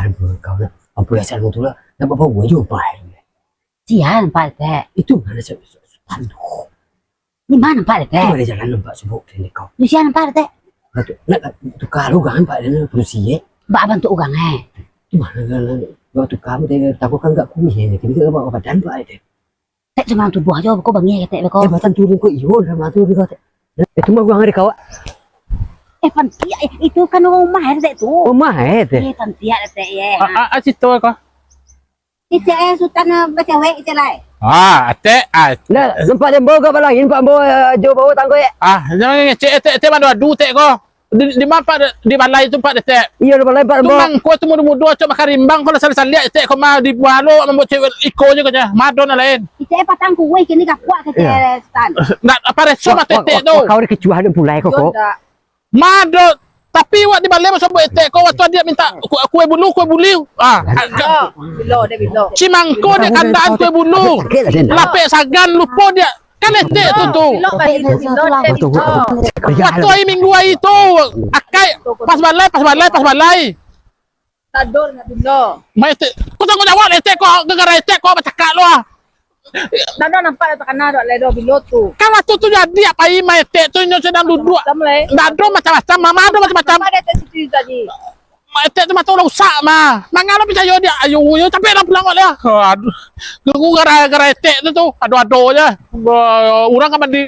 Sekarang kau nak apa yang saya tu lah, nak bawa je baik. Siapa nampak teh? Itu mana Sultan tu? Di mana nampak Itu teh? ada jalan nampak sebut ni kau. Di siapa nampak teh? Nak tukar orang pak dia polisi Mbak bantu orang Itu mana kan? Bawa tukar dia takut kan tak kumis ni. Kita bawa badan pak dia. Teh cuma tubuh aja kau bangi teh kau. Badan turun kau iyo dah matu dia kau. Itu mah orang ada kau. Pantia itu kan rumah teh tu. Rumah teh. Pantia teh ye. Situ kau. Itu sultan bercewek itu lah. Ate, Nah, nampak dia bawa ke lain, nampak bawa jauh bawa tangga jangan ngecek ate mana adu tek kau. Di mana di balai tu pak tek. Iya, di balai pak bawa. Tumang kau tu muda-muda coba karimbang kalau salah tek kau mah di bualo membuat cewek iko je kau madon lain. Itu patang kue kini kak kuat ke sultan. Nak apa reso mah tek tu. Kau ada kecuali pulai kau. Madon tapi wak di balai masa buat tek kau waktu dia minta kue bulu kue buliu. Bilo dia bilo. Cimangko dia kandaan kue bulu. Lapek sagan lupa dia. Kan tek tu. Waktu hari minggu itu akai pas balai. Tador nak bilo. Mai tek. Kau tengok jawab tek kau gegara tek kau bercakap lu. Tador nampak tak kena dok ledo bilo tu. Kan waktu tu jadi apa mai tek tu nyo sedang duduk. Dado macam-macam, mama ada macam-macam. Ada tek situ tadi. Mai tek tu mata rusak mah. Mangalo percaya dia ayo tapi dah pulang kok dia. Aduh. Aku gara-gara tek tu. Aduh je. Orang kan mandi.